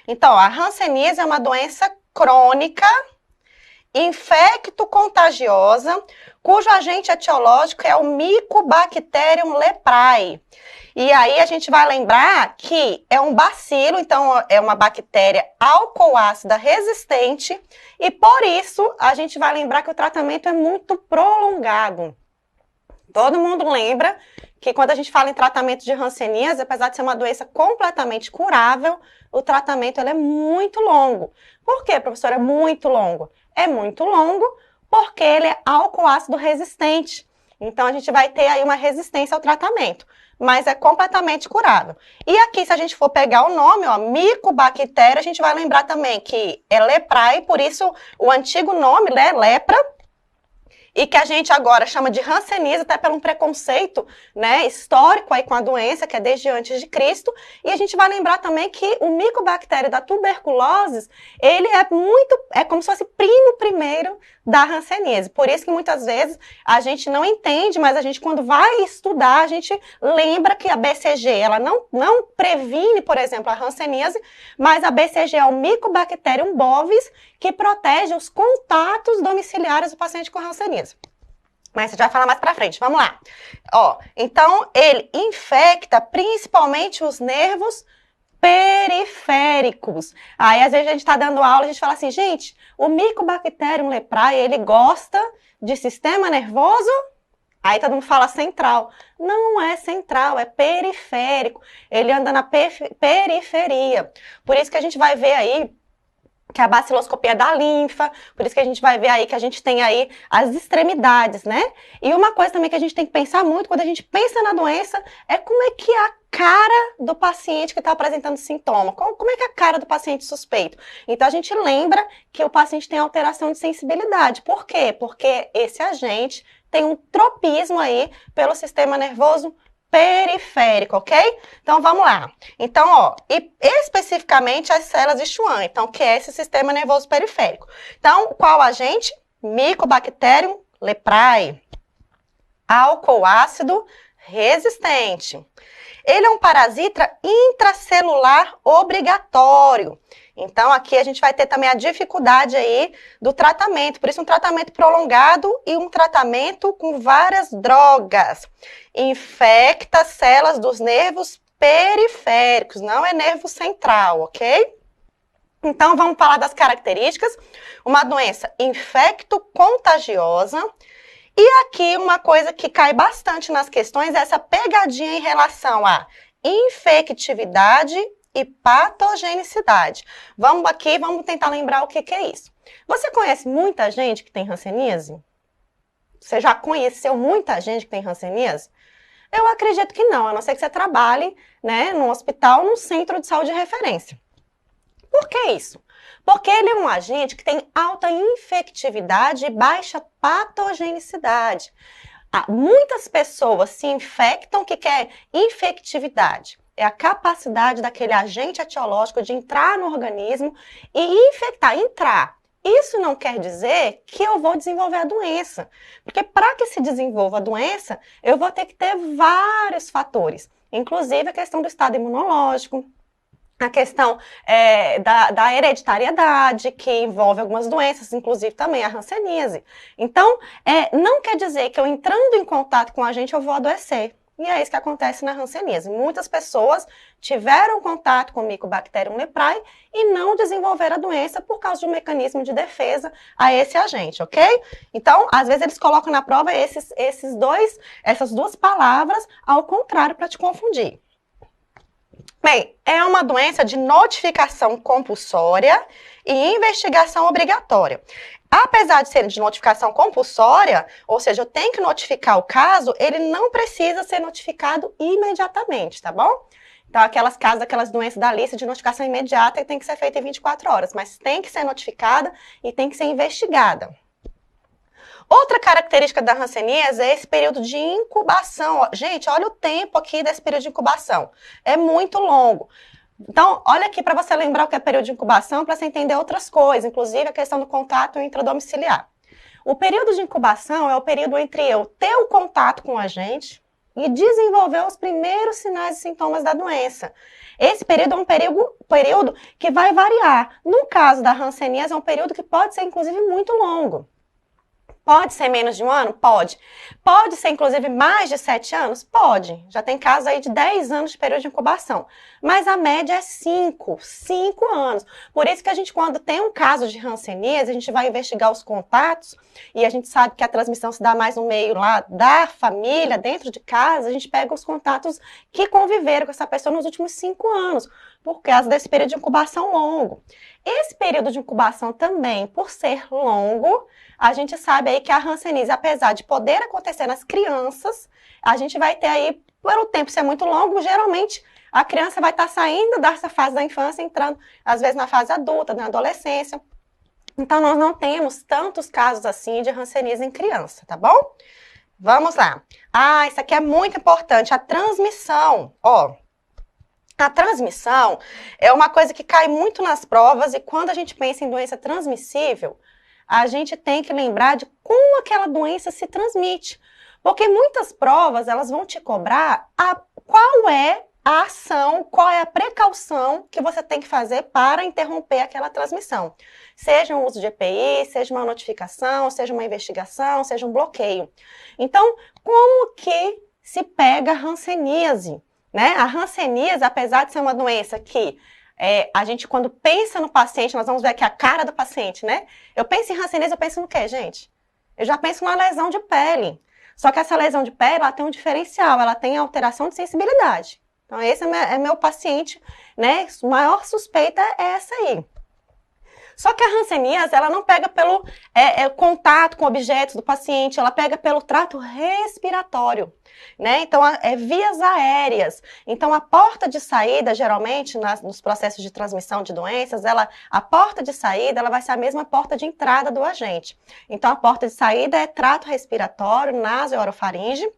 Então, a hanseníase é uma doença crônica, infecto-contagiosa, cujo agente etiológico é o Mycobacterium leprae. E aí a gente vai lembrar que é um bacilo, então é uma bactéria álcool-ácida resistente, e por isso a gente vai lembrar que o tratamento é muito prolongado. Todo mundo lembra que quando a gente fala em tratamento de hanseníase, apesar de ser uma doença completamente curável, o tratamento é muito longo. Por quê, professora? É muito longo. É muito longo porque ele é álcool-ácido resistente. Então, a gente vai ter aí uma resistência ao tratamento, mas é completamente curável. E aqui, se a gente for pegar o nome, ó, Mycobactéria, a gente vai lembrar também que é leprae, por isso o antigo nome, né, lepra, e que a gente agora chama de hanseníase, até pelo um preconceito, né, histórico aí com a doença, que é desde antes de Cristo. E a gente vai lembrar também que o Mycobactéria da tuberculose, ele é como se fosse primo primeiro da hanseníase. Por isso que muitas vezes a gente não entende, mas a gente quando vai estudar, a gente lembra que a BCG, ela não previne, por exemplo, a hanseníase, mas a BCG é o Mycobacterium bovis, que protege os contatos domiciliares do paciente com hanseníase. Mas a gente vai falar mais pra frente, vamos lá. Ó, então, ele infecta principalmente os nervos periféricos. Aí, às vezes, a gente tá dando aula, a gente fala assim, gente, o Mycobacterium leprae, ele gosta de sistema nervoso? Aí todo mundo fala central. Não é central, é periférico. Ele anda na periferia. Por isso que a gente vai ver aí que a baciloscopia da linfa, por isso que a gente vai ver aí que a gente tem aí as extremidades, né? E uma coisa também que a gente tem que pensar muito quando a gente pensa na doença é como é que é a cara do paciente que está apresentando sintoma, como é que é a cara do paciente suspeito. Então a gente lembra que o paciente tem alteração de sensibilidade. Por quê? Porque esse agente tem um tropismo aí pelo sistema nervoso periférico, ok? Então, vamos lá. Então, ó, e especificamente as células de Schwann, então, que é esse sistema nervoso periférico. Então, qual agente? Mycobacterium leprae. Álcool ácido resistente. Ele é um parasita intracelular obrigatório. Então, aqui a gente vai ter também a dificuldade aí do tratamento. Por isso, um tratamento prolongado e um tratamento com várias drogas. Infecta células dos nervos periféricos, não é nervo central, ok? Então, vamos falar das características. Uma doença infecto-contagiosa. E aqui, uma coisa que cai bastante nas questões é essa pegadinha em relação à infectividade e patogenicidade. Vamos tentar lembrar o que é isso. Você conhece muita gente que tem hanseníase? Você já conheceu muita gente que tem hanseníase? Eu acredito que não, a não ser que você trabalhe, né, num hospital, num centro de saúde de referência. Por que isso? Porque ele é um agente que tem alta infectividade e baixa patogenicidade. Muitas pessoas se infectam, que quer infectividade. É a capacidade daquele agente etiológico de entrar no organismo e infectar, entrar. Isso não quer dizer que eu vou desenvolver a doença. Porque para que se desenvolva a doença, eu vou ter que ter vários fatores. Inclusive a questão do estado imunológico, a questão da hereditariedade, que envolve algumas doenças, inclusive também a hanseníase. Então, não quer dizer que eu entrando em contato com o agente eu vou adoecer. E é isso que acontece na hanseníase. Muitas pessoas tiveram contato com o Mycobacterium leprae e não desenvolveram a doença por causa de um mecanismo de defesa a esse agente, ok? Então, às vezes eles colocam na prova essas duas palavras ao contrário para te confundir. Bem, é uma doença de notificação compulsória e investigação obrigatória. Apesar de ser de notificação compulsória, ou seja, eu tenho que notificar o caso, ele não precisa ser notificado imediatamente, tá bom? Então, aquelas doenças da lista de notificação imediata que tem que ser feita em 24 horas, mas tem que ser notificada e tem que ser investigada. Outra característica da hanseníase é esse período de incubação. Gente, olha o tempo aqui desse período de incubação. É muito longo. Então, olha aqui para você lembrar o que é período de incubação, para você entender outras coisas, inclusive a questão do contato intradomiciliar. O período de incubação é o período entre eu ter o contato com o agente, e desenvolver os primeiros sinais e sintomas da doença. Esse período é um período que vai variar. No caso da hanseníase, é um período que pode ser, inclusive, muito longo. Pode ser menos de um ano? Pode. Pode ser, inclusive, mais de 7 anos? Pode. Já tem casos aí de 10 anos de período de incubação. Mas a média é 5 anos. Por isso que a gente, quando tem um caso de hanseníase, a gente vai investigar os contatos e a gente sabe que a transmissão se dá mais no meio lá da família, dentro de casa, a gente pega os contatos que conviveram com essa pessoa nos últimos 5 anos, por causa desse período de incubação longo. Esse período de incubação também, por ser longo, a gente sabe aí que a hanseníase, apesar de poder acontecer nas crianças, a gente vai ter aí, pelo tempo ser muito longo, geralmente a criança vai estar saindo dessa fase da infância, entrando às vezes na fase adulta, na adolescência. Então, nós não temos tantos casos assim de hanseníase em criança, tá bom? Vamos lá. Ah, isso aqui é muito importante, a transmissão. Ó, a transmissão é uma coisa que cai muito nas provas e quando a gente pensa em doença transmissível, a gente tem que lembrar de como aquela doença se transmite. Porque muitas provas, elas vão te cobrar qual é a ação, qual é a precaução que você tem que fazer para interromper aquela transmissão. Seja um uso de EPI, seja uma notificação, seja uma investigação, seja um bloqueio. Então, como que se pega a hanseníase? Né? A hanseníase, apesar de ser uma doença que a gente, quando pensa no paciente, nós vamos ver aqui a cara do paciente, né? Eu penso em hanseníase, eu penso no quê, gente? Eu já penso numa lesão de pele. Só que essa lesão de pele, ela tem um diferencial, ela tem alteração de sensibilidade. Então, esse é meu paciente, né? A maior suspeita é essa aí. Só que a hanseníase, ela não pega pelo contato com objetos do paciente, ela pega pelo trato respiratório, né? Então, vias aéreas. Então, a porta de saída, geralmente, nos processos de transmissão de doenças, a porta de saída, ela vai ser a mesma porta de entrada do agente. Então, a porta de saída é trato respiratório, naso e orofaringe.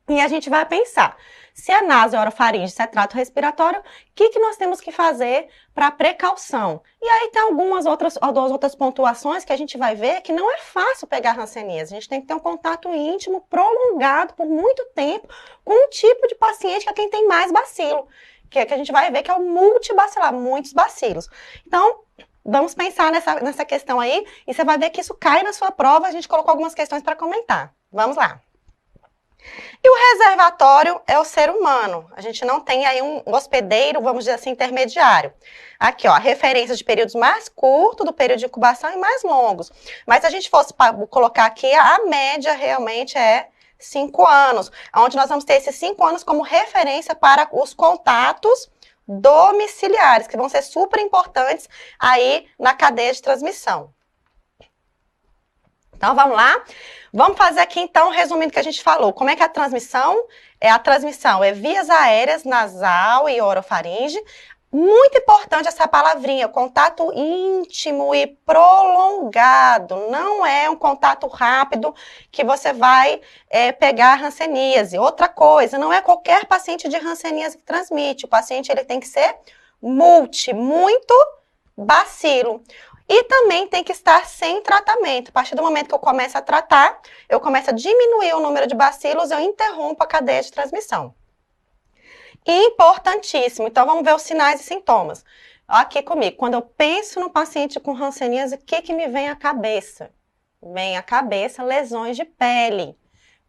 E a gente vai pensar, se é naso e orofaringe, se é trato respiratório, o que nós temos que fazer para precaução? E aí tem algumas outras pontuações que a gente vai ver que não é fácil pegar hanseníase. A gente tem que ter um contato íntimo prolongado por muito tempo com um tipo de paciente que é quem tem mais bacilo, que é que a gente vai ver que é o multibacilar, muitos bacilos. Então, vamos pensar nessa questão aí e você vai ver que isso cai na sua prova. A gente colocou algumas questões para comentar. Vamos lá. E o reservatório é o ser humano. A gente não tem aí um hospedeiro, vamos dizer assim, intermediário. Aqui, ó, referência de períodos mais curtos do período de incubação e mais longos. Mas se a gente fosse colocar aqui, a média realmente é 5 anos, onde nós vamos ter esses 5 anos como referência para os contatos domiciliares, que vão ser super importantes aí na cadeia de transmissão. Então, vamos lá? Vamos fazer aqui, então, resumindo o que a gente falou. Como é que é a transmissão? A transmissão é vias aéreas, nasal e orofaringe. Muito importante essa palavrinha, contato íntimo e prolongado. Não é um contato rápido que você vai pegar a hanseníase. Outra coisa, não é qualquer paciente de hanseníase que transmite. O paciente ele tem que ser muito bacilo. E também tem que estar sem tratamento. A partir do momento que eu começo a tratar, eu começo a diminuir o número de bacilos, eu interrompo a cadeia de transmissão. Importantíssimo. Então, vamos ver os sinais e sintomas. Aqui comigo. Quando eu penso no paciente com hanseníase, o que me vem à cabeça? Vem à cabeça lesões de pele.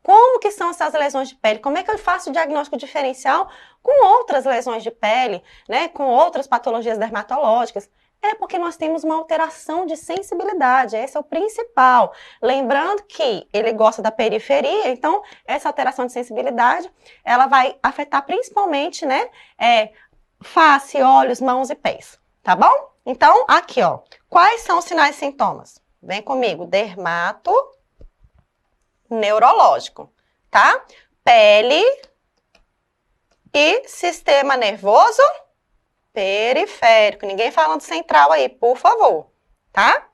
Como que são essas lesões de pele? Como é que eu faço o diagnóstico diferencial com outras lesões de pele, né? Com outras patologias dermatológicas? É porque nós temos uma alteração de sensibilidade, esse é o principal. Lembrando que ele gosta da periferia, então essa alteração de sensibilidade, ela vai afetar principalmente, né, face, olhos, mãos e pés, tá bom? Então, aqui, ó, quais são os sinais e sintomas? Vem comigo, dermato, neurológico, tá? Pele e sistema nervoso periférico. Ninguém falando central aí, por favor, tá?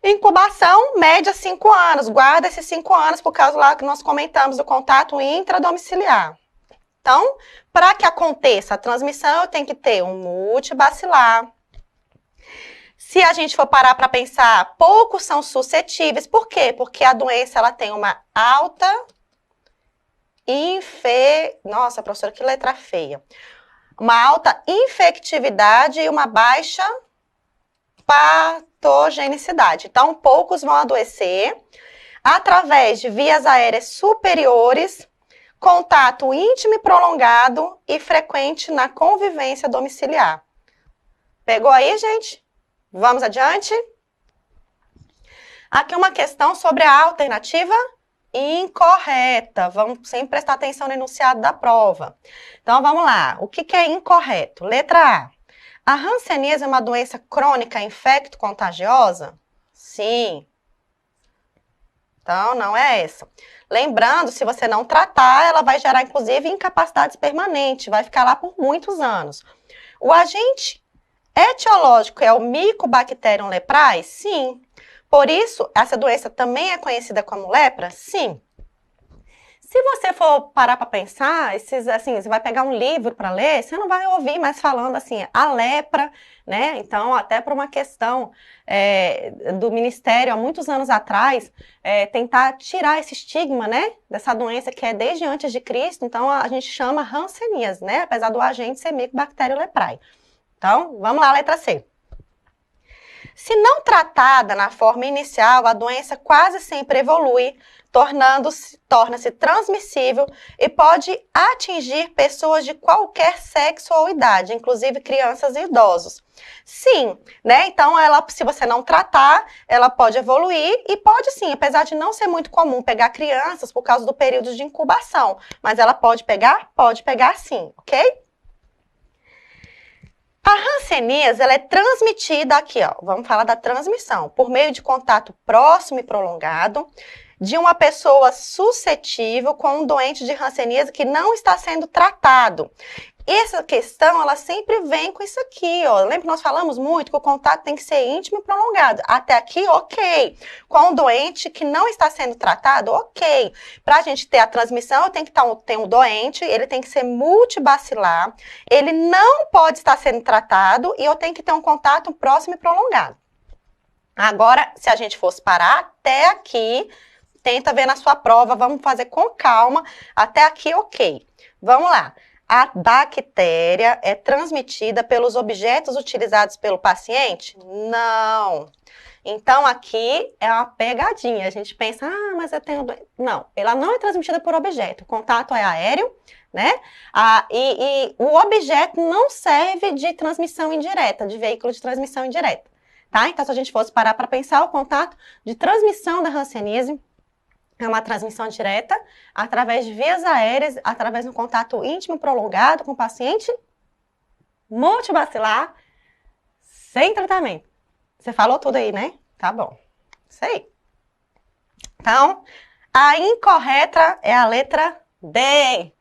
Incubação, média 5 anos. Guarda esses 5 anos por causa lá que nós comentamos do contato intradomiciliar. Então, para que aconteça a transmissão, eu tenho que ter um multibacilar. Se a gente for parar para pensar, poucos são suscetíveis. Por quê? Porque a doença ela tem uma alta Nossa, professora, que letra feia. Uma alta infectividade e uma baixa patogenicidade. Então, poucos vão adoecer através de vias aéreas superiores, contato íntimo e prolongado e frequente na convivência domiciliar. Pegou aí, gente? Vamos adiante? Aqui uma questão sobre a alternativa incorreta. Vamos sempre prestar atenção no enunciado da prova. Então, vamos lá. O que é incorreto? Letra A. A hanseníase é uma doença crônica infecto-contagiosa? Sim. Então, não é essa. Lembrando, se você não tratar, ela vai gerar, inclusive, incapacidades permanentes. Vai ficar lá por muitos anos. O agente etiológico é o Mycobacterium leprae? Sim. Por isso, essa doença também é conhecida como lepra? Sim. Se você for parar para pensar, assim, você vai pegar um livro para ler, você não vai ouvir mais falando assim, a lepra, né? Então, até por uma questão do Ministério, há muitos anos atrás, tentar tirar esse estigma, né? Dessa doença que é desde antes de Cristo, então a gente chama hanseníase, né? Apesar do agente ser Mycobacterium leprae. Então, vamos lá, letra C. Se não tratada na forma inicial, a doença quase sempre evolui, torna-se transmissível e pode atingir pessoas de qualquer sexo ou idade, inclusive crianças e idosos. Sim, né? Então, se você não tratar, ela pode evoluir e pode sim, apesar de não ser muito comum pegar crianças por causa do período de incubação, mas ela pode pegar? Pode pegar sim, ok? A hanseníase, ela é transmitida aqui, ó, vamos falar da transmissão, por meio de contato próximo e prolongado de uma pessoa suscetível com um doente de hanseníase que não está sendo tratado. Essa questão, ela sempre vem com isso aqui, ó. Lembra que nós falamos muito que o contato tem que ser íntimo e prolongado. Até aqui, ok. Com um doente que não está sendo tratado, ok. Para a gente ter a transmissão, tem que ter um doente, ele tem que ser multibacilar, ele não pode estar sendo tratado e eu tenho que ter um contato próximo e prolongado. Agora, se a gente fosse parar até aqui, tenta ver na sua prova, vamos fazer com calma. Até aqui, ok. Vamos lá. A bactéria é transmitida pelos objetos utilizados pelo paciente? Não. Então, aqui é uma pegadinha. A gente pensa, mas eu tenho... Não, ela não é transmitida por objeto. O contato é aéreo, né? E o objeto não serve de transmissão indireta, de veículo de transmissão indireta. Tá? Então, se a gente fosse parar para pensar, o contato de transmissão da hanseníase é uma transmissão direta através de vias aéreas, através de um contato íntimo prolongado com o paciente multibacilar, sem tratamento. Você falou tudo aí, né? Tá bom. Isso aí. Então, a incorreta é a letra D.